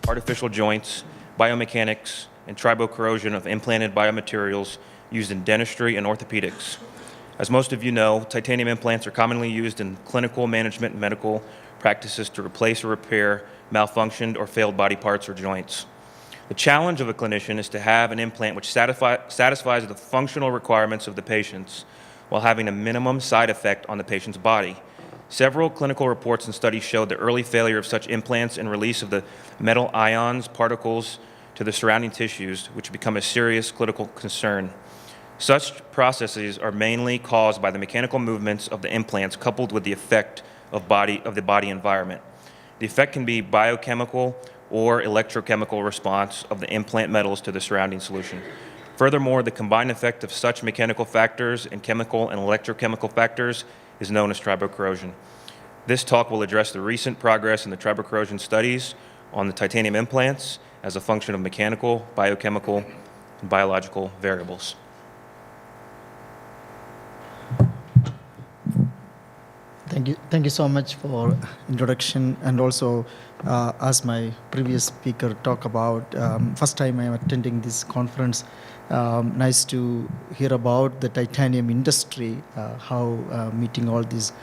artificial joints, biomechanics, and tribocorrosion of implanted biomaterials used in dentistry and orthopedics. As most of you know, titanium implants are commonly used in clinical management and medical practices to replace or repair malfunctioned or failed body parts or joints. The challenge of a clinician is to have an implant which satisfies the functional requirements of the patients while having a minimum side effect on the patient's body. Several clinical reports and studies showed the early failure of such implants and release of the metal ions, particles to the surrounding tissues, which become a serious clinical concern. Such processes are mainly caused by the mechanical movements of the implants coupled with the effect of the body environment. The effect can be biochemical or electrochemical response of the implant metals to the surrounding solution. Furthermore, the combined effect of such mechanical factors and chemical and electrochemical factors is known as tribocorrosion. This talk will address the recent progress in the tribocorrosion studies on the titanium implants as a function of mechanical, biochemical, and biological variables. Thank you so much for introduction, and also as my previous speaker talked about, first time I'm attending this conference. Nice to hear about the titanium industry, how meeting all these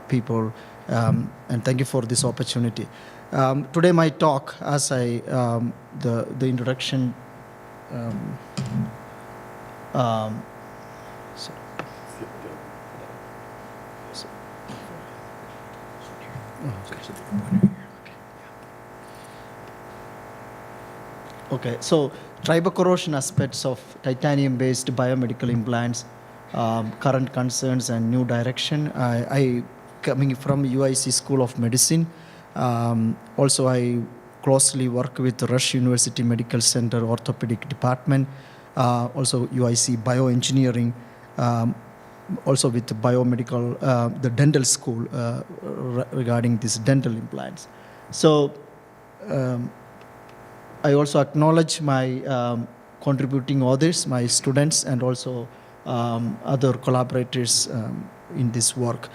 people, and thank you for this opportunity. Today my talk, as the introduction. Okay, so tribocorrosion aspects of titanium-based biomedical implants, current concerns and new direction. I coming from UIC School of Medicine. Also, I closely work with Rush University Medical Center Orthopedic Department. Also, UIC Bioengineering. Also with the Biomedical, the dental school regarding these dental implants. So I also acknowledge my contributing authors, my students, and also other collaborators in this work.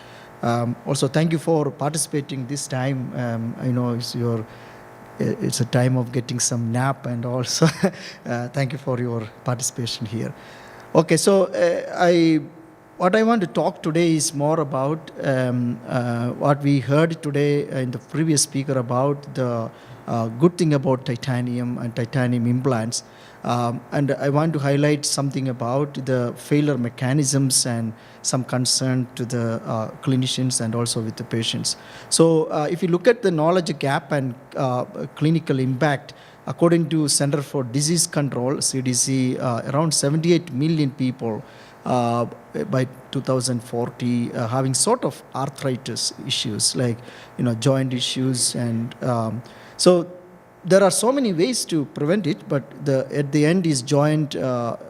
Also, thank you for participating this time. I know it's a time of getting some nap, and also thank you for your participation here. Okay, so what I want to talk today is more about what we heard today in the previous speaker about the good thing about titanium and titanium implants. And I want to highlight something about the failure mechanisms and some concern to the clinicians and also with the patients. So if you look at the knowledge gap and clinical impact, according to Center for Disease Control, CDC, around 78 million people by 2040 having sort of arthritis issues, like joint issues, and so there are so many ways to prevent it, but at the end is joint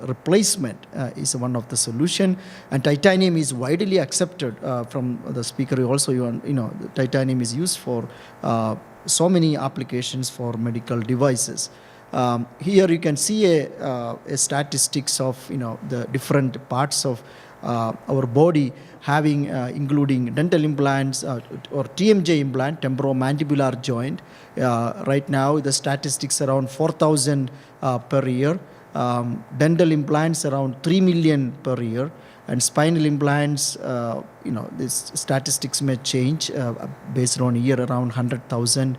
replacement is one of the solution, and titanium is widely accepted from the speaker. Also, the titanium is used for so many applications for medical devices. Here you can see a statistics of the different parts of our body having including dental implants or TMJ implant, temporomandibular joint. Right now the statistics around 4,000 per year. Dental implants around 3 million per year. And spinal implants, these statistics may change based on year, around 100,000.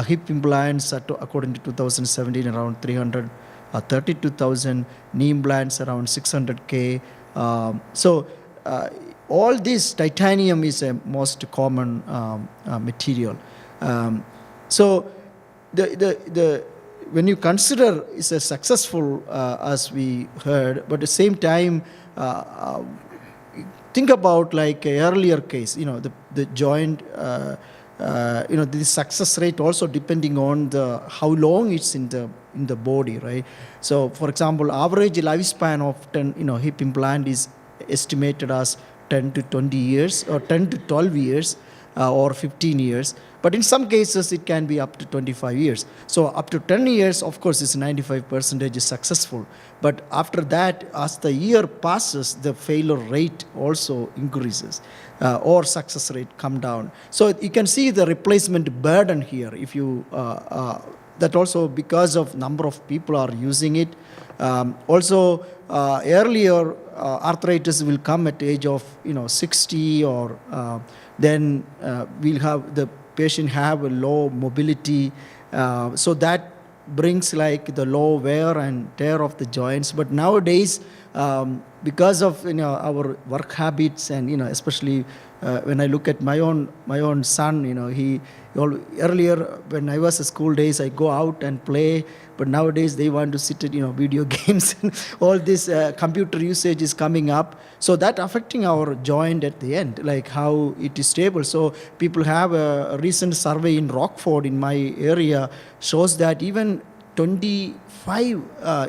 Hip implants, according to 2017, around 332,000. Knee implants, around 600K. So all this titanium is a most common material. So when you consider it's a successful, as we heard, but at the same time, think about like an earlier case, the joint, the success rate also depending on how long it's in the body, right? So, for example, average lifespan of 10, hip implant is estimated as 10 to 20 years, or 10 to 12 years, or 15 years. But in some cases, it can be up to 25 years. So up to 10 years, of course, it's 95% is successful. But after that, as the year passes, the failure rate also increases, or success rate come down. So you can see the replacement burden here. If you that also because of number of people are using it. Earlier arthritis will come at the age of 60, or then we'll have the patient have a low mobility, so that brings like the low wear and tear of the joints. But nowadays, because of our work habits, and especially when I look at my own son, earlier when I was at school days, I go out and play, but nowadays they want to sit at video games and all this computer usage is coming up, so that affecting our joint at the end, like how it is stable. So people have a recent survey in Rockford in my area shows that even 25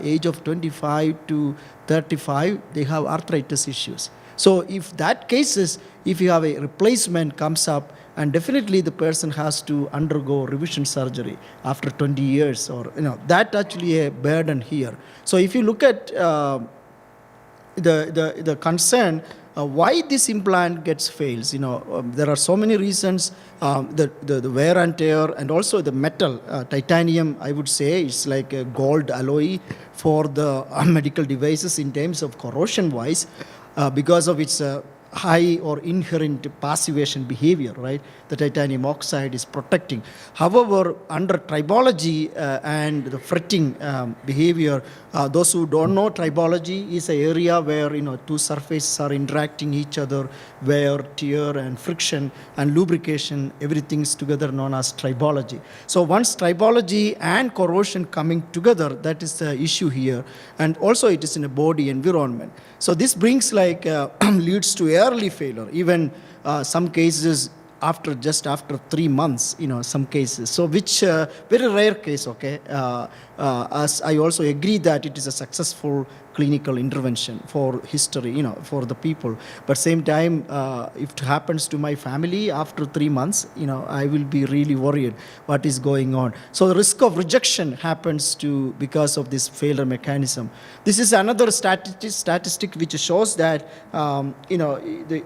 age of 25 to 35, they have arthritis issues. So if that cases, if you have a replacement comes up, and definitely the person has to undergo revision surgery after 20 years, or that actually a burden here. So if you look at the concern, why this implant gets fails, there are so many reasons. The wear and tear, and also the metal, titanium, I would say, is like a gold alloy for the medical devices in terms of corrosion wise, because of its high or inherent passivation behavior, right? The titanium oxide is protecting. However, under tribology and the fretting behavior, those who don't know, tribology is an area where two surfaces are interacting each other, wear, tear, and friction and lubrication, everything is together known as tribology. So once tribology and corrosion coming together, that is the issue here, and also it is in a body environment. So this brings like leads to early failure, even some cases just after 3 months, some cases. So which very rare case, okay. As I also agree that it is a successful clinical intervention for history, for the people. But same time, if it happens to my family after 3 months, I will be really worried what is going on. So the risk of rejection happens because of this failure mechanism. This is another statistic which shows that,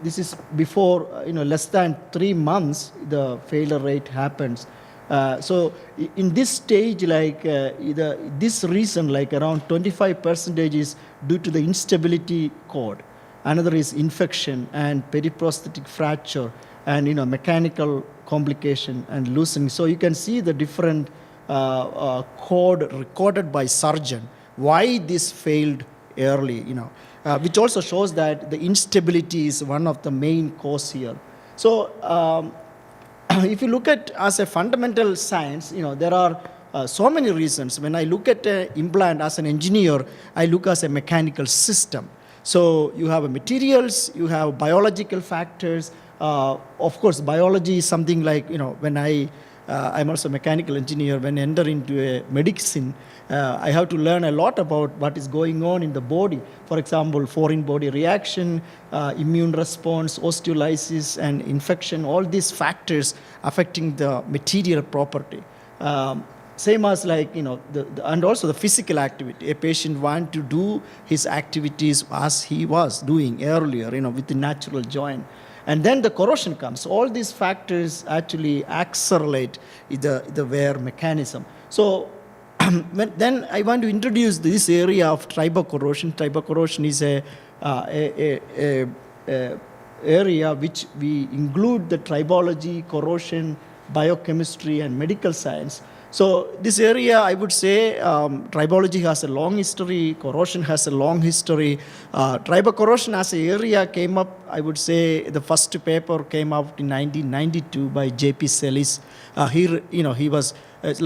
this is before, less than 3 months, the failure rate happens. So in this stage, like this reason, like around 25% is due to the instability cord. Another is infection and periprosthetic fracture, and mechanical complication and loosening. So you can see the different cord recorded by surgeon. Why this failed early, which also shows that the instability is one of the main cause here. So if you look at as a fundamental science, there are so many reasons. When I look at an implant as an engineer, I look as a mechanical system. So you have materials, you have biological factors. Of course, biology is something like, when I'm also a mechanical engineer. When I enter into a medicine, I have to learn a lot about what is going on in the body. For example, foreign body reaction, immune response, osteolysis, and infection, all these factors affecting the material property. Same as like, and also the physical activity. A patient wants to do his activities as he was doing earlier, with the natural joint. And then the corrosion comes. All these factors actually accelerate the wear mechanism. So then I want to introduce this area of tribocorrosion. Tribocorrosion is a area which we include the tribology, corrosion, biochemistry, and medical science. So this area, I would say, tribology has a long history, corrosion has a long history. Tribocorrosion as an area came up, I would say, the first paper came out in 1992 by J.P. Sellis. He was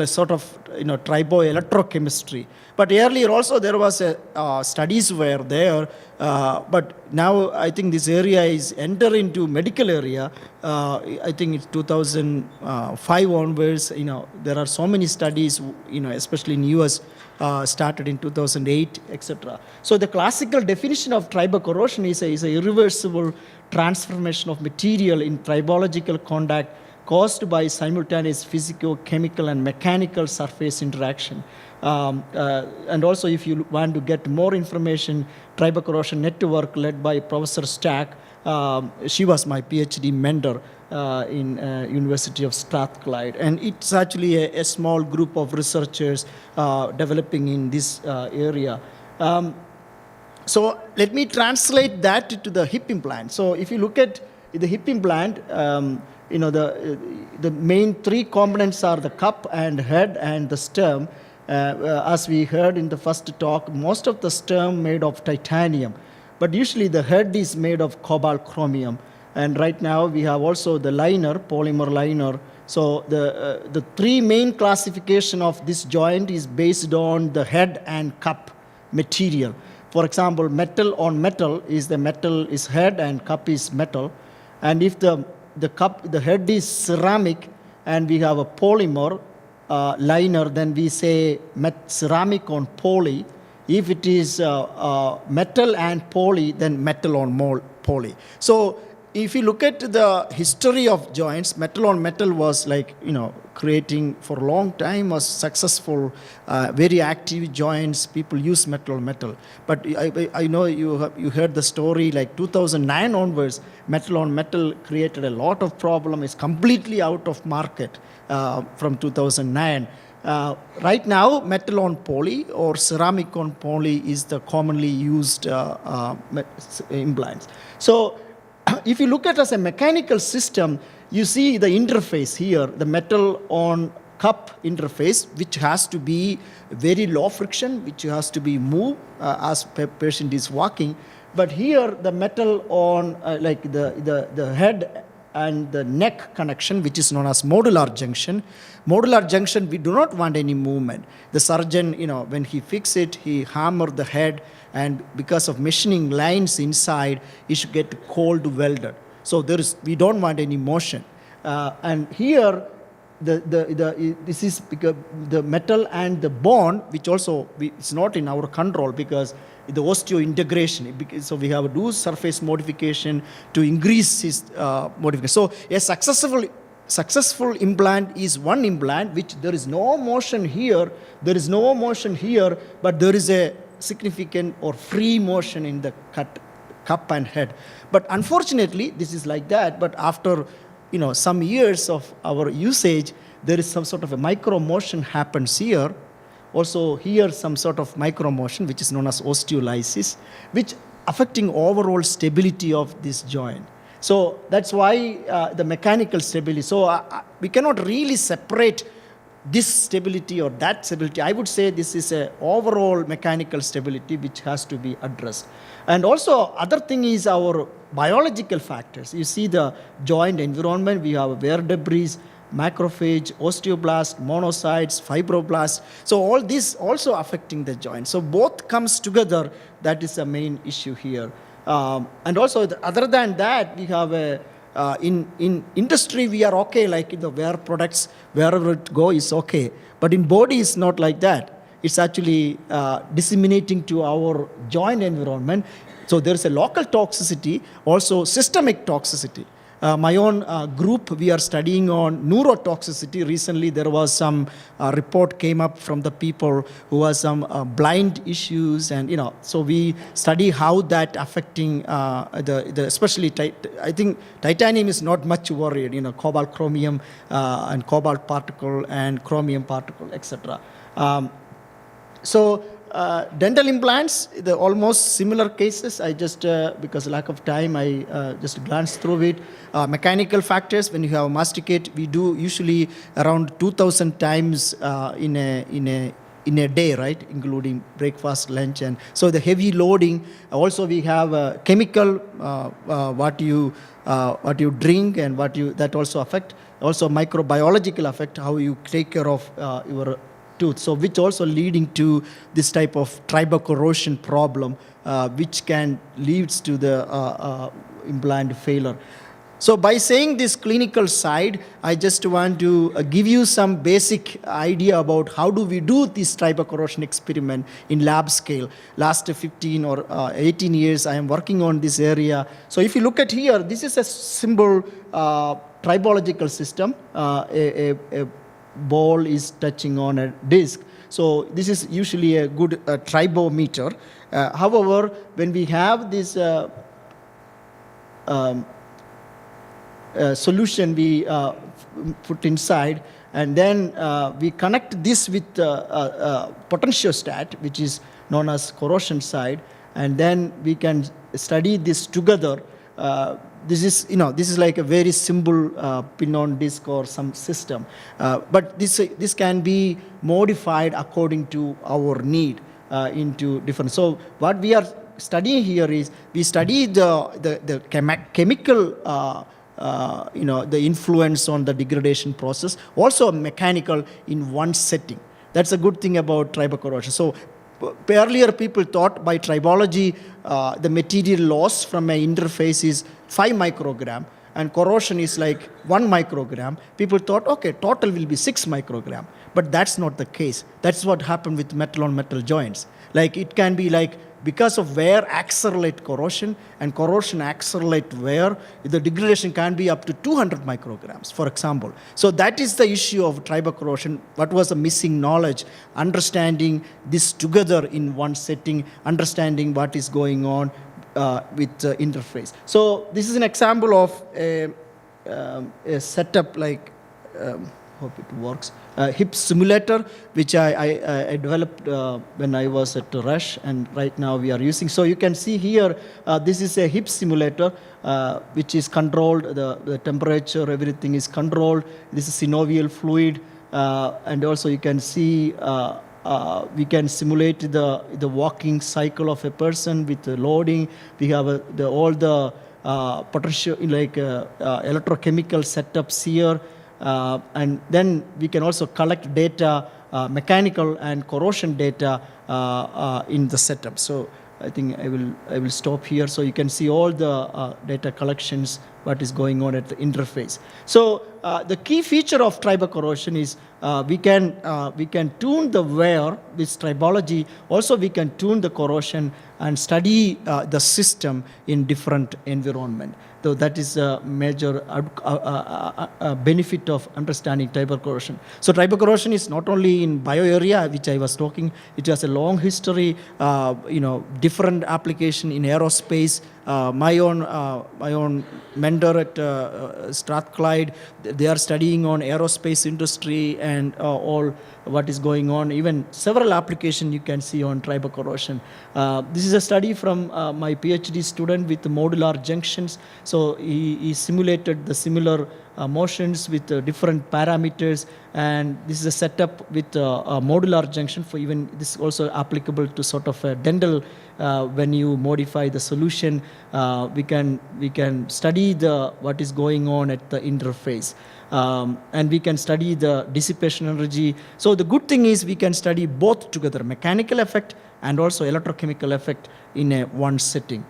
sort of, triboelectrochemistry. But earlier also there was studies were there, but now I think this area is enter into medical area. I think it's 2005 onwards. There are so many studies, especially in US, started in 2008, etc. So the classical definition of tribocorrosion is a irreversible transformation of material in tribological contact caused by simultaneous physical, chemical, and mechanical surface interaction. And also, if you want to get more information, Tribocorrosion Network led by Professor Stack, she was my PhD mentor. in University of Strathclyde, and it's actually a small group of researchers developing in this area. So let me translate that to the hip implant. So if you look at the hip implant, the main three components are the cup and head and the stem. As we heard in the first talk, most of the stem made of titanium, but usually the head is made of cobalt chromium. And right now we have also the liner, polymer liner. So the three main classification of this joint is based on the head and cup material. For example, metal on metal is the metal is head and cup is metal. And if the head is ceramic and we have a polymer liner, then we say ceramic on poly. If it is metal and poly, then metal on poly. So if you look at the history of joints, metal on metal was creating for a long time was successful, very active joints. People use metal on metal. But I know you heard the story, like 2009 onwards, metal on metal created a lot of problem. It's completely out of market from 2009. Right now, metal on poly or ceramic on poly is the commonly used implants. So if you look at it as a mechanical system, you see the interface here, the metal on cup interface, which has to be very low friction, which has to be moved as patient is walking. But here, the metal on the head and the neck connection, which is known as modular junction. Modular junction, we do not want any movement. The surgeon, when he fix it, he hammer the head, and because of machining lines inside, it should get cold welded. So we don't want any motion. And here, this is because the metal and the bone, which also it's not in our control because the osteointegration. So we have to do surface modification to increase his modification. So a successful implant is one implant which there is no motion here, there is no motion here, but there is a significant or free motion in the cup and head. But unfortunately, this is like that. But after some years of our usage, there is some sort of a micro motion happens here. Also here some sort of micro motion, which is known as osteolysis, which affecting overall stability of this joint. So that's why the mechanical stability. So we cannot really separate this stability or that stability. I would say this is an overall mechanical stability which has to be addressed. And also other thing is our biological factors. You see the joint environment, we have wear debris, macrophage, osteoblast, monocytes, fibroblasts. So all this also affecting the joint. So both comes together, that is the main issue here. And also other than that, we have in industry we are okay, like in the wear products, wherever it go is okay. But in body it's not like that. It's actually disseminating to our joint environment. So there's a local toxicity, also systemic toxicity. My own group, we are studying on neurotoxicity. Recently, there was some report came up from the people who have some blind issues, and so we study how that affecting especially I think titanium is not much worried. Cobalt, chromium, and cobalt particle and chromium particle, etc. So dental implants, the almost similar cases. I just, because lack of time, I just glanced through it. Mechanical factors, when you have masticate, we do usually around 2,000 times in a day, right, including breakfast, lunch, and so the heavy loading. Also, we have chemical, what you drink and that also affect. Also, microbiological effect, how you take care of your tooth, so which also leading to this type of tribocorrosion problem, which can leads to the implant failure. So by saying this clinical side, I just want to give you some basic idea about how do we do this tribocorrosion experiment in lab scale. Last 15 or 18 years, I am working on this area. So if you look at here, this is a simple tribological system. A ball is touching on a disc. So this is usually a good tribometer. However, when we have this solution we put inside, and then we connect this with potentiostat, which is known as corrosion side, and then we can study this together. This is like a very simple pin-on disc or some system, but this can be modified according to our need into different. So what we are studying here is we study the chemical the influence on the degradation process, also mechanical in one setting. That's a good thing about tribocorrosion. So earlier people thought by tribology the material loss from an interface is 5 microgram and corrosion is like 1 microgram. People thought, okay, total will be 6 microgram. But that's not the case. That's what happened with metal on metal joints. Like it can be like, because of wear accelerate corrosion and corrosion accelerate wear, the degradation can be up to 200 micrograms, for example. So that is the issue of tribocorrosion. What was the missing knowledge? Understanding this together in one setting, understanding what is going on with interface. So this is an example of a setup like, hope it works, hip simulator, which I developed when I was at Rush, and right now we are using. So you can see here, this is a hip simulator, which is controlled, the temperature, everything is controlled. This is synovial fluid, and also you can see we can simulate the walking cycle of a person with the loading. We have all the potential, like electrochemical setups here. And then we can also collect data, mechanical and corrosion data in the setup. So I think I will stop here so you can see all the data collections, what is going on at the interface. So the key feature of tribocorrosion is we can tune the wear with tribology. Also we can tune the corrosion and study the system in different environment. So that is a major benefit of understanding tribocorrosion. So tribocorrosion is not only in bio area, which I was talking, it has a long history, different application in aerospace. My own mentor at Strathclyde, they are studying on aerospace industry and all what is going on. Even several applications you can see on tribocorrosion. This is a study from my PhD student with modular junctions. So he simulated the similar motions with different parameters, and this is a setup with a modular junction. For even this is also applicable to sort of a dental. When you modify the solution, we can study what is going on at the interface, and we can study the dissipation energy. So the good thing is we can study both together, mechanical effect and also electrochemical effect in one setting.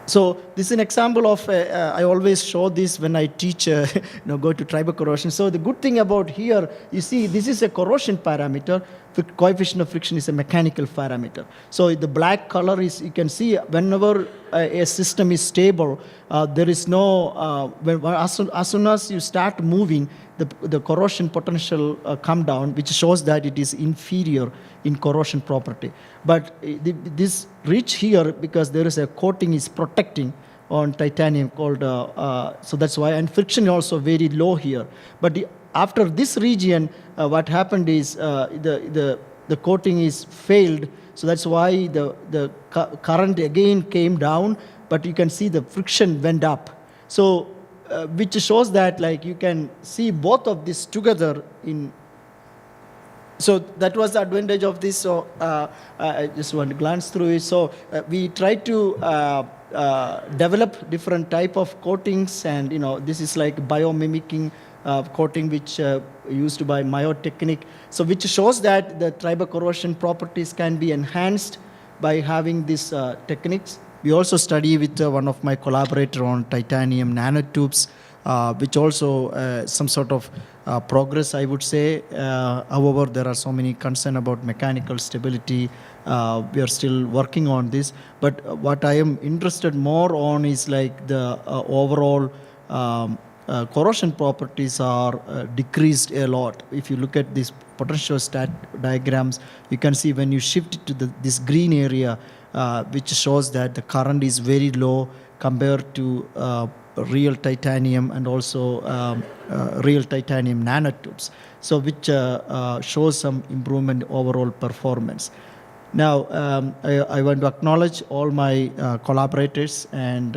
So this is an example of, I always show this when I teach, go to tribocorrosion. So the good thing about here, you see, this is a corrosion parameter. The coefficient of friction is a mechanical parameter. So the black color is, you can see whenever a system is stable, there is no, as soon as you start moving, the corrosion potential come down, which shows that it is inferior in corrosion property. But this reach here, because there is a coating is protecting on titanium called, so that's why, and friction is also very low here. But after this region, what happened is the coating is failed, so that's why the current again came down, but you can see the friction went up. So which shows that like you can see both of this together in. So that was the advantage of this. So I just want to glance through it. So we try to develop different type of coatings, and this is like biomimicking coating, which used by Mayo technique. So which shows that the tribocorrosion properties can be enhanced by having these techniques. We also study with one of my collaborator on titanium nanotubes, which also some sort of progress, I would say. However, there are so many concerns about mechanical stability. We are still working on this. But what I am interested more on is like the overall corrosion properties are decreased a lot. If you look at these potentiostat diagrams, you can see when you shift it to this green area, which shows that the current is very low compared to real titanium and also real titanium nanotubes, so which shows some improvement overall performance. Now, I want to acknowledge all my collaborators and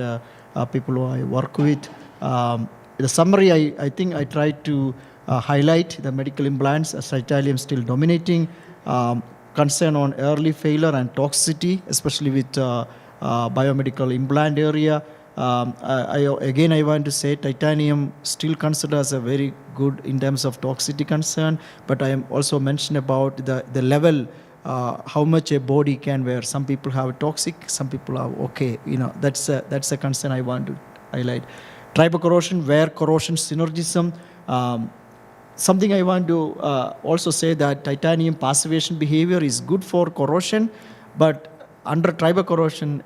people who I work with. The summary, I think I tried to highlight the medical implants as titanium still dominating, concern on early failure and toxicity, especially with biomedical implant area. Again, I want to say titanium still considered as a very good in terms of toxicity concern, but I am also mentioned about the level, how much a body can wear. Some people have toxic, some people are okay. That's a concern I want to highlight. Tribocorrosion, wear corrosion synergism. Something I want to also say that titanium passivation behavior is good for corrosion, but under tribocorrosion,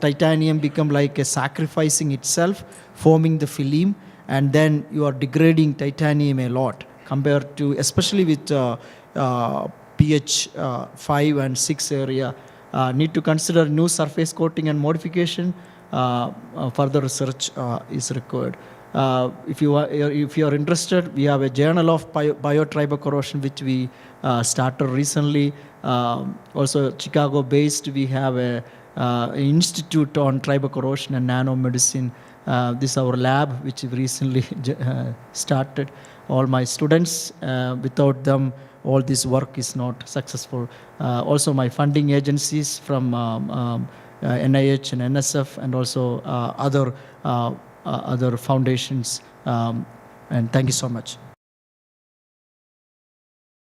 titanium become like a sacrificing itself, forming the film, and then you are degrading titanium a lot compared to, especially with pH 5 and 6 area. Need to consider new surface coating and modification. Further research is required. If you are interested, we have a journal of biotribocorrosion which we started recently. Also Chicago based, we have a institute on tribocorrosion and nanomedicine. This is our lab which we recently started. All my students, without them all this work is not successful. Also my funding agencies from NIH and NSF, and also other foundations. And thank you so much.